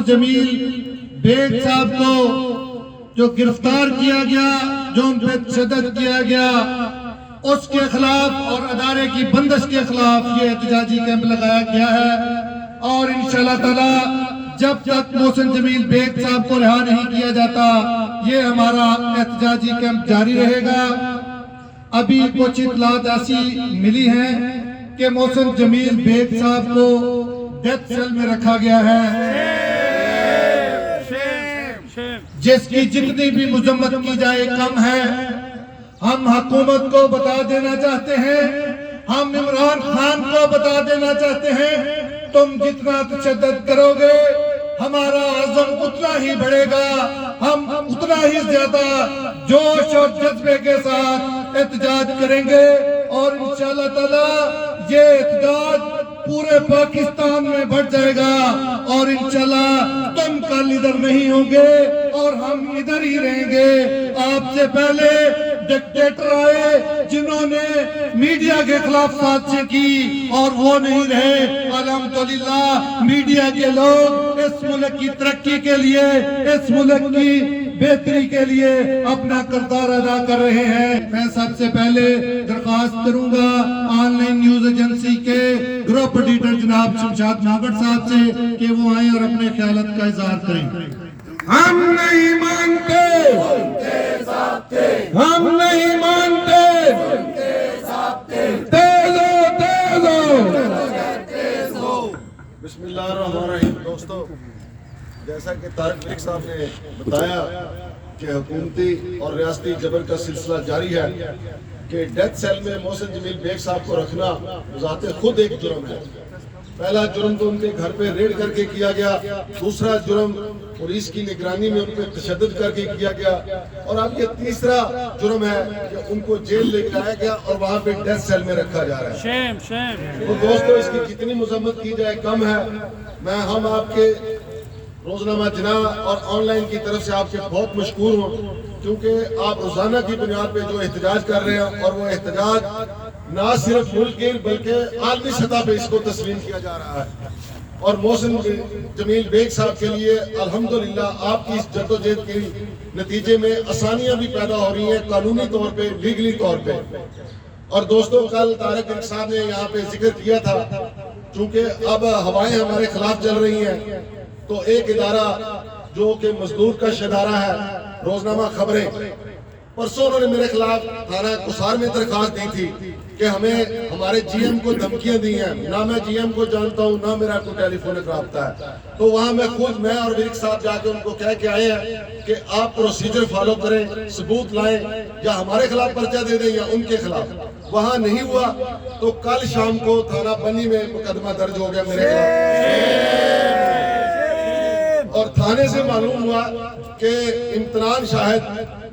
جمیل bag صاحب کو جو گرفتار کیا گیا، جو ان پہ تشدد کیا گیا، اس کے خلاف اور ادارے کی بندش کے خلاف یہ احتجاجی کیمپ لگایا گیا ہے۔ اور انشاءاللہ تعالی جب تک محسن جمیل بیگ صاحب کو رہا نہیں کیا جاتا یہ ہمارا احتجاجی کیمپ جاری رہے گا۔ ابھی کچھ اطلاعات ایسی ملی ہیں کہ محسن جمیل بیگ صاحب کو ڈیتھ سیل میں رکھا گیا ہے، جس کی جتنی بھی مذمت کی جائے کم ہے۔ ہم حکومت کو بتا دینا چاہتے ہیں، ہم عمران خان کو بتا دینا چاہتے ہیں، تم جتنا تشدد کرو گے ہمارا عزم اتنا ہی بڑھے گا، ہم اتنا ہی زیادہ جوش اور جذبے کے ساتھ احتجاج کریں گے، اور انشاءاللہ تعالی یہ احتجاج پورے پاکستان میں بڑھ جائے گا، اور انشاءاللہ تم کل ادھر نہیں ہوں گے اور ہم ادھر ہی رہیں گے۔ آپ سے پہلے ڈکٹیٹر آئے جنہوں نے میڈیا کے خلاف سازشیں کی اور وہ نہیں رہے۔ الحمدللہ میڈیا کے لوگ اس ملک کی ترقی کے لیے، اس ملک کی بہتری کے لیے اپنا کردار ادا کر رہے ہیں۔ میں سب سے پہلے درخواست کروں گا آن لائن نیوز ایجنسی کے گروپ ایڈیٹر جناب شمشاد مانگٹ صاحب سے کہ وہ آئیں اور اپنے خیالات کا اظہار کریں۔ ہم نہیں مانتے، ہم نہیں مانتے، تیز ہو۔ بسم اللہ الرحمن الرحیم۔ دوستو، جیسا کہ طارق ملک صاحب نے بتایا کہ حکومتی اور ریاستی جبر کا سلسلہ جاری ہے کہ ڈیتھ سیل میں محسن جمیل بیگ صاحب کو رکھنا بذات خود ایک جرم ہے۔ پہلا جرم تو ان کے گھر پہ ریڈ کر کے کیا گیا، دوسرا جرم پولیس کی نگرانی میں ان پہ تشدد کر کے کیا گیا، اور اب یہ تیسرا جرم ہے کہ ان کو جیل لے کے آیا گیا اور وہاں پہ ڈیتھ سیل میں رکھا جا رہا ہے۔ تو دوستو، اس کی جتنی مذمت کی جائے کم ہے۔ ہم آپ کے روزنامہ جناح اور آن لائن کی طرف سے آپ کے بہت مشکور ہوں، کیونکہ آپ روزانہ کی بنیاد پہ جو احتجاج کر رہے ہیں، اور وہ احتجاج نہ صرف ملک کے بلکہ عالمی سطح پہ اس کو تسلیم کیا جا رہا ہے۔ اور محسن جمیل بیگ صاحب کے لیے الحمدللہ آپ کی اس جدوجہد کے نتیجے میں آسانیاں بھی پیدا ہو رہی ہیں، قانونی طور پہ، لیگلی طور پہ۔ اور دوستو، کل طارق ملک صاحب نے یہاں پہ ذکر کیا تھا، چونکہ اب ہوائیں ہمارے خلاف چل رہی ہیں، تو ایک ادارہ جو کہ مزدور کا ادارہ ہے، روزنامہ خبریں، پرسوں انہوں نے میرے خلاف تھانہ قصار میں درخواست دی تھی کہ ہمیں ہمارے جی ایم کو دھمکیاں دی ہیں۔ نہ میں جی ایم کو جانتا ہوں، نہ میرا کوئی ٹیلی فونک رابطہ ہے۔ تو وہاں میں اور ورک صاحب جا کے ان کو کہہ کے آئے ہیں کہ آپ پروسیجر فالو کریں، ثبوت لائیں، یا ہمارے خلاف پرچہ دے دیں یا ان کے خلاف۔ وہاں نہیں ہوا تو کل شام کو تھانہ بنی میں مقدمہ درج ہو گیا میرے خلاف، اور تھانے سے معلوم ہوا کہ امتنان شاہد،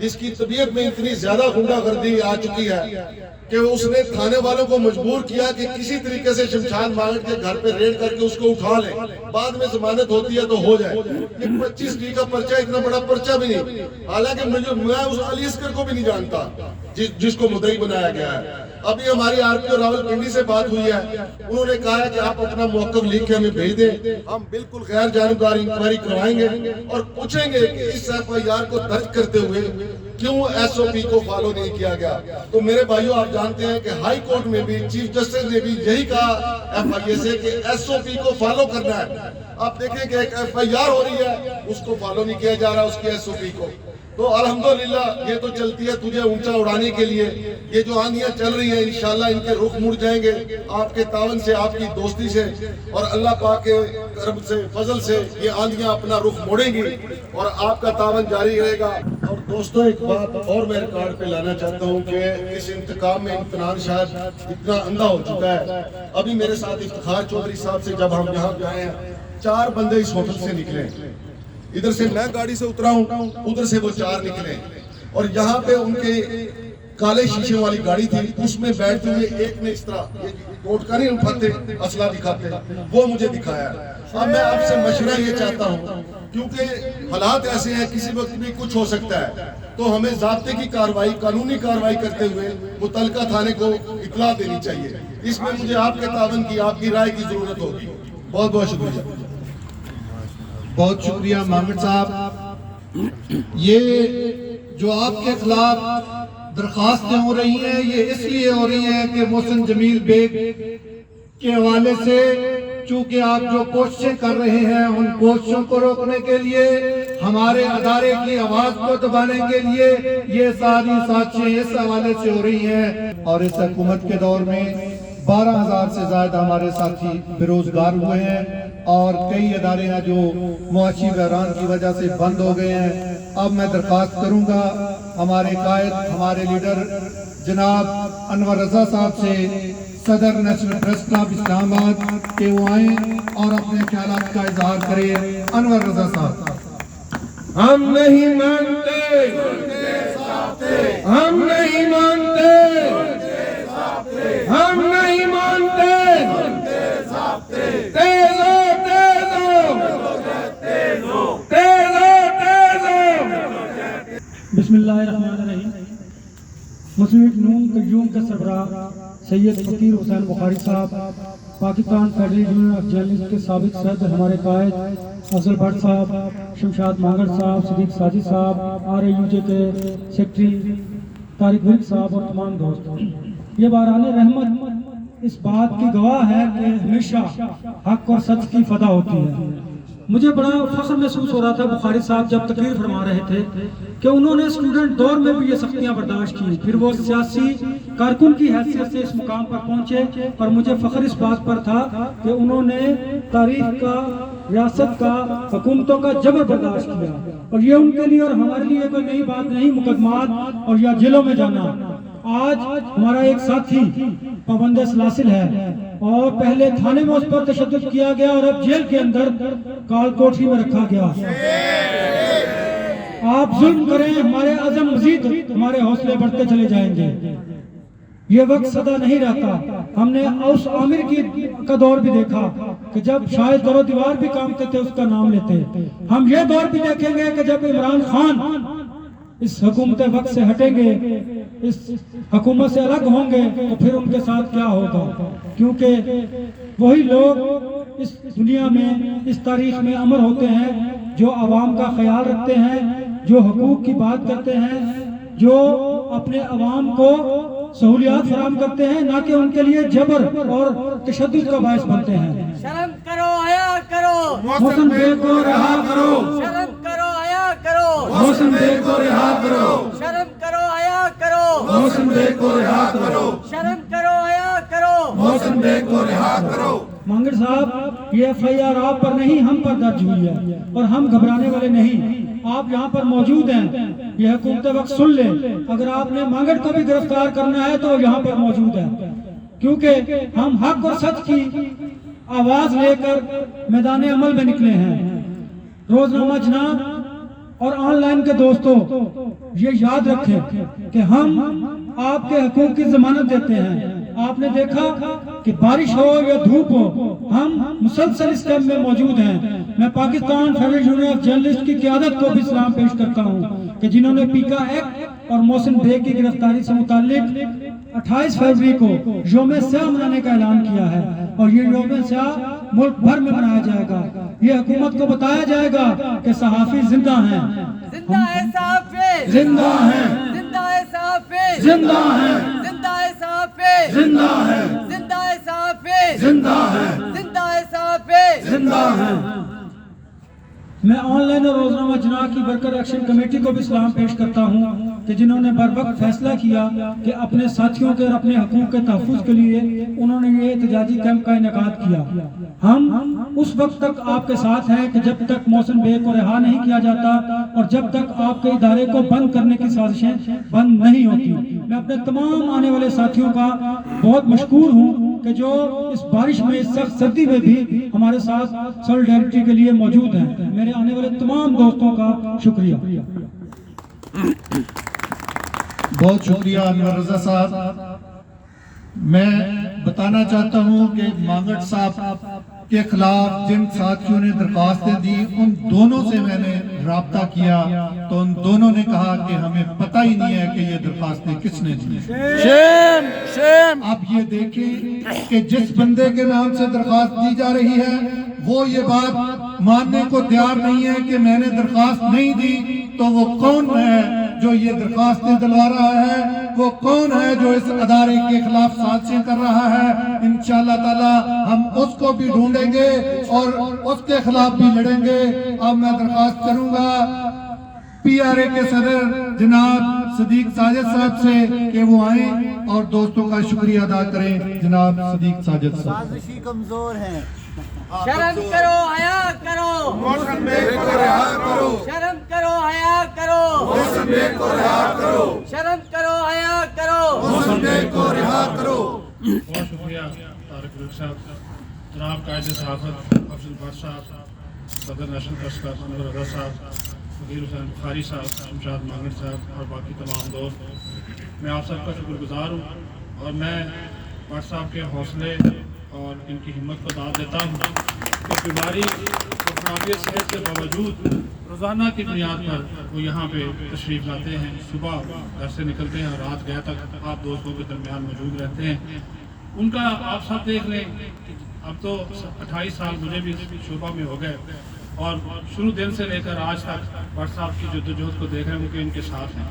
جس کی طبیعت میں اتنی زیادہ غنڈہ گردی آ چکی ہے کہ اس نے تھانے والوں کو مجبور کیا کہ کسی طریقے سے شمشاد مانگٹ کے گھر پہ ریڈ کر کے اس کو اٹھا لیں، بعد میں ضمانت ہوتی ہے تو ہو جائے۔ یہ 25 کا پرچہ اتنا بڑا پرچہ بھی نہیں، حالانکہ میں اس علی اصغر کو بھی نہیں جانتا جس کو مدعی بنایا گیا ہے۔ ابھی ہماری آر پی او راولپنڈی سے بات ہوئی ہے، انہوں نے کہا ہے کہ آپ اپنا موقف لکھ کے ہمیں بھیج دیں، ہم بالکل غیر جانبدار انکوائری کروائیں گے اور پوچھیں گے کہ اس ایف آئی آر کو درج کرتے ہوئے کیوں ایس او پی کو فالو نہیں کیا گیا۔ تو میرے بھائیوں، آپ جانتے ہیں کہ ہائی کورٹ میں بھی چیف جسٹس نے بھی یہی کہا ایف آئی اے سے کہ ایس او پی کو فالو کرنا ہے۔ آپ دیکھیں کہ ایک ایف آئی آر ہو رہی ہے، اس کو فالو نہیں کیا جا رہا، اس کی ایس او پی کو۔ تو الحمدللہ یہ تو چلتی ہے تجھے اونچا اڑانے کے لیے۔ یہ جو آندیاں چل رہی ہیں انشاءاللہ ان کے رخ مڑ جائیں گے آپ کے تعاون سے، آپ کی دوستی سے، اور اللہ پاک کے کرم سے، فضل سے یہ آندیاں اپنا رخ موڑیں گی اور آپ کا تعاون جاری رہے گا۔ اور دوستوں، ایک بات اور میں ریکارڈ پہ لانا چاہتا ہوں کہ اس انتقام میں امتنان شاید اتنا اندھا ہو چکا ہے۔ ابھی میرے ساتھ افتخار چودھری صاحب سے جب ہم یہاں پہ آئے ہیں، 4 بندے اس ہوٹل سے نکلے، ادھر سے میں گاڑی سے اترا ہوں، ادھر سے وہ 4 نکلے، اور یہاں پہ ان کے کالے شیشے والی گاڑی تھی، اس میں بیٹھتے ہوئے ایک نے اس طرح کوٹ کا نہیں اٹھاتے، اسلحہ دکھاتے، وہ مجھے دکھایا۔ اب میں آپ سے مشورہ یہ چاہتا ہوں، کیونکہ حالات ایسے ہیں کسی وقت بھی کچھ ہو سکتا ہے، تو ہمیں ضابطے کی کارروائی، قانونی کارروائی کرتے ہوئے متعلقہ تھانے کو اطلاع دینی چاہیے۔ اس میں مجھے آپ کے تعاون کی، آپ کی رائے کی ضرورت ہوگی۔ بہت بہت شکریہ۔ بہت شکریہ مانگڑ صاحب. یہ جو آپ کے خلاف درخواستیں ہو رہی ہیں یہ اس لیے ہو رہی ہیں کہ محسن جمیل بیگ کے حوالے سے چونکہ آپ جو کوششیں کر رہے ہیں ان کوششوں کو روکنے کے لیے, ہمارے ادارے کی آواز کو دبانے کے لیے یہ ساری سازشیں اس حوالے سے ہو رہی ہیں. اور اس حکومت کے دور میں 12,000 سے زائد ہمارے ساتھی بے روزگار ہوئے ہیں اور کئی ادارے ہیں جو معاشی بحران کی وجہ سے بند ہو گئے ہیں. اب میں درخواست کروں گا ہمارے قائد, ہمارے لیڈر جناب انور رضا صاحب سے, صدر نیشنل پریس کلب اسلام آباد کہ وہ آئیں اور اپنے خیالات کا اظہار کریں. انور رضا صاحب. ہم نہیں مانتے, ہم نہیں مانتے, ہم نہیں مانتے. تیز ہو, تیز ہو, تیز ہو, تیز ہو. بسم اللہ الرحمن الرحیم. مسلم لیگ نون قیوم کے سربراہ سید فقیر حسین بخاری صاحب, Pakistan federal union of journalist کے سابق صدر ہمارے قائد افضل بھٹ صاحب, شمشاد مانگڑ صاحب, صدیق ساجد صاحب, RAUJ کے سیکرٹری طارق ورک صاحب اور تمام دوست, یہ باران رحمت اس بات کی گواہ ہے کہ ہمیشہ حق اور سچ کی فدا ہوتی ہے. مجھے بڑا فخر محسوس ہو رہا تھا بخاری صاحب جب تقریر فرما رہے تھے کہ انہوں نے اسٹوڈنٹ دور میں بھی یہ سختیاں برداشت کی, پھر وہ سیاسی کارکن کی حیثیت سے اس مقام پر پہنچے. اور مجھے فخر اس بات پر تھا کہ انہوں نے تاریخ کا, ریاست کا, حکومتوں کا جبر برداشت کیا, اور یہ ان کے لیے اور ہمارے لیے کوئی نئی بات نہیں مقدمات اور یا جیلوں میں جانا. آج ہمارا ایک ساتھی پابند سلاسل ہے اور پہلے تھانے میں اس پر تشدد کیا گیا اور اب جیل کے اندر کال کوٹری میں رکھا گیا. آپ ظلم کریں, ہمارے عزم مزید ہمارے حوصلے بڑھتے چلے جائیں گے. یہ وقت سدا نہیں رہتا. ہم نے اوس عامر کا دور بھی دیکھا کہ جب شاید در و دیوار بھی کامتے تھے اس کا نام لیتے. ہم یہ دور بھی دیکھیں گے کہ جب عمران خان اس حکومت وقت سے ہٹیں گے, اس حکومت سے الگ ہوں گے, تو پھر ان کے ساتھ کیا ہوگا, کیونکہ وہی لوگ اس دنیا میں, اس تاریخ میں امر ہوتے ہیں جو عوام کا خیال رکھتے ہیں, جو حقوق کی بات کرتے ہیں, جو اپنے عوام کو سہولیات فراہم کرتے ہیں, نہ کہ ان کے لیے جبر اور تشدد کا باعث بنتے ہیں. شرم کرو, حیا کرو, محسن بیگ کو رہا کرو, شرم کرو, حیا کرو, محسن بیگ کو رہا کرو, شرم کرو, حیا کرو, محسن بیگ کو رہا کرو, شرم کرو, حیا کرو. محسن بیگ کو رہا کرو. مانگڑ صاحب, یہ FIR آپ پر نہیں ہم پر درج ہوئی ہے اور ہم گھبرانے والے نہیں. آپ یہاں پر موجود ہیں, یہ حکومت وقت سن لیں. اگر آپ نے مانگڑ کو بھی گرفتار کرنا ہے تو یہاں پر موجود ہے, کیونکہ ہم حق اور سچ کی آواز لے کر میدان عمل میں نکلے ہیں. روزنامہ جناب اور آن لائن کے دوستوں, یہ یاد رکھیں کہ ہم آپ کے حقوق کی ضمانت دیتے ہیں. آپ نے دیکھا کہ بارش ہو یا دھوپ ہو, ہم مسلسل اس کیمپ میں موجود ہیں. میں Pakistan federal union of journalist کی قیادت کو بھی سلام پیش کرتا ہوں کہ جنہوں نے پیکا ایکٹ اور محسن بیگ کی گرفتاری سے متعلق 28 فروری کو یوم سیاہ منانے کا اعلان کیا ہے, اور یہ یوم سیاہ ملک بھر میں منایا جائے گا. یہ حکومت کو بتایا جائے گا کہ صحافی زندہ ہیں, زندہ ہے صحافی, زندہ ہیں, زندہ ہے صحافی, زندہ ہیں, زندہ ہے صحافی, زندہ ہیں, زندہ ہے صحافی, زندہ ہیں, زندہ ہے صحافی, زندہ ہیں. میں آن لائن اور روزنامہ جناح کی ورکر ایکشن کمیٹی کو بھی سلام پیش کرتا ہوں کہ جنہوں نے بر وقت فیصلہ کیا کہ اپنے ساتھیوں کے اور اپنے حقوق کے تحفظ کے لیے انہوں نے یہ احتجاجی کیمپ کا انعقاد کیا. ہم اس وقت تک آپ کے ساتھ ہیں کہ جب تک محسن بیگ کو رہا نہیں کیا جاتا اور جب تک آپ کے ادارے کو بند کرنے کی سازشیں بند نہیں ہوتی. میں اپنے تمام آنے والے ساتھیوں کا بہت مشکور ہوں کہ جو اس بارش میں, اس سخت سردی میں بھی ہمارے ساتھ سولیڈیرٹی کے لیے موجود ہیں. میرے آنے والے تمام دوستوں کا شکریہ. بہت شکریہ انور رضا صاحب. میں بتانا چاہتا ہوں کہ مانگڑ صاحب کے خلاف جن ساتھیوں نے درخواستیں دی ان دونوں سے میں نے رابطہ کیا تو ان دونوں نے کہا کہ ہمیں پتہ ہی نہیں ہے کہ یہ درخواستیں کس نے دی. اب یہ دیکھیں کہ جس بندے کے نام سے درخواست دی جا رہی ہے وہ یہ بات ماننے کو تیار نہیں ہے کہ میں نے درخواست نہیں دی، تو وہ کون ہے جو یہ درخواستیں دلوا رہا ہے؟ وہ کون ہے جو اس ادارے کے خلاف سازشیں کر رہا ہے؟ انشاءاللہ تعالی ہم اس کو بھی ڈھونڈیں گے اور اس کے خلاف بھی لڑیں گے۔ اب میں درخواست کروں گا پی آر اے کے صدر جناب صدیق ساجد صاحب سے کہ وہ آئیں اور دوستوں کا شکریہ ادا کریں۔ جناب صدیق ساجد صاحب۔ سازشی کمزور ہیں۔ شرم کرو حیا کرو محسن بے کو رہا کرو، شرم کرو حیا کرو محسن بے کو رہا کرو، شرم کرو حیا کرو محسن بے کو رہا کرو۔ بہت شکریہ طارق ویلک صاحب، جناب قائد صحافت افضل بٹ صاحب، صدر نیشنل پریس کلب انور رضا صاحب، فقیر حسین بخاری صاحب، شمشاد مانگڑ صاحب اور باقی تمام دوست، میں آپ سب کا شکر گزار ہوں اور میں بٹ صاحب کے حوصلے اور ان کی ہمت کو داد دیتا ہوں کہ بیماری اور خرابی صحت کے باوجود روزانہ کی بنیاد پر وہ یہاں پہ تشریف لاتے ہیں، صبح گھر سے نکلتے ہیں اور رات گئے تک آپ دوستوں کے درمیان موجود رہتے ہیں۔ ان کا آپ سب دیکھ لیں، اب تو 28 سال مجھے بھی شعبہ میں ہو گئے اور شروع دن سے لے کر آج تک بٹ صاحب کی جدوجہد کو دیکھ رہے ہیں کہ ان کے ساتھ ہیں۔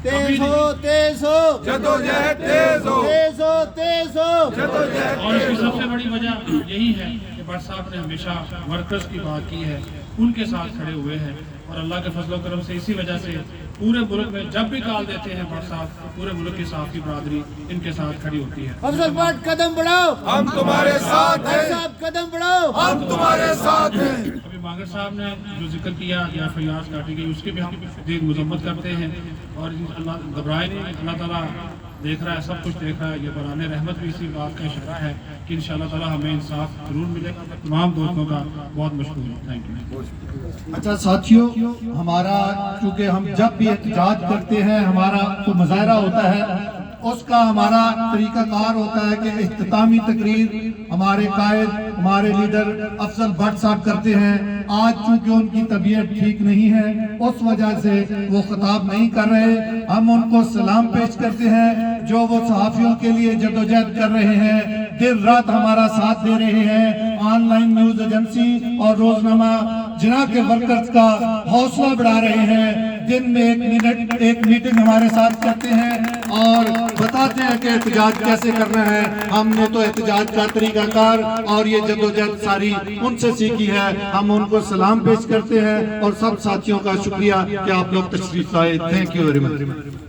تیز ہو، تیز ہو، جدوجہد تیز ہو، تیز ہو، تیز ہو۔ جدوجہد اور اس کی سب سے بڑی وجہ یہی ہے کہ بٹ صاحب نے ہمیشہ ورکرز کی بات کی ہے، ان کے ساتھ کھڑے ہوئے ہیں اور اللہ کے فضل و کرم سے اسی وجہ سے پورے ملک میں جب بھی کال دیتے ہیں بٹ صاحب، پورے ملک کی صحافی برادری ان کے ساتھ کھڑی ہوتی ہے۔ افضل بٹ قدم بڑھاؤ، ہم تمہارے ساتھ بٹ ہیں، صاحب قدم بڑھاؤ۔ ہم تمہارے ساتھ ہیں۔ ابھی مانگڑ صاحب نے جو ذکر کیا یا فریاد کاٹی گئی، اس کی بھی ہم دیر مذمت کرتے ہیں اور اللہ گھبرائے نہیں، اللہ تعالیٰ دیکھ رہا ہے، سب کچھ دیکھ رہا ہے۔ یہ برہان رحمت بھی اسی بات کا اشارہ ہے کہ انشاءاللہ تعالیٰ ہمیں انصاف ضرور ملے گا۔ تمام دوستوں کا بہت مشکور ہوں، تھینک یو۔ اچھا ساتھیوں، ہمارا چونکہ ہم جب بھی احتجاج کرتے ہیں، ہمارا کوئی مظاہرہ ہوتا ہے، اس کا ہمارا طریقہ کار ہوتا ہے کہ اختتامی تقریر ہمارے قائد، ہمارے لیڈر افضل بٹ صاحب کرتے ہیں۔ آج چونکہ ان کی طبیعت ٹھیک نہیں ہے، اس وجہ سے وہ خطاب نہیں کر رہے۔ ہم ان کو سلام پیش کرتے ہیں جو وہ صحافیوں کے لیے جدوجہد کر رہے ہیں، دن رات ہمارا ساتھ دے رہے ہیں۔ آن لائن نیوز ایجنسی اور روزنامہ جناح کے ورکرز کا حوصلہ بڑھا رہے ہیں، دن میں ایک میٹنگ ہمارے ساتھ کرتے ہیں اور بتاتے ہیں کہ احتجاج کیسے کرنا ہے۔ ہم نے تو احتجاج کا طریقہ کار اور یہ جدوجہد ساری ان سے سیکھی ہے۔ ہم ان کو سلام پیش کرتے ہیں اور سب ساتھیوں کا شکریہ کہ آپ لوگ تشریف لائے۔ Thank you very much.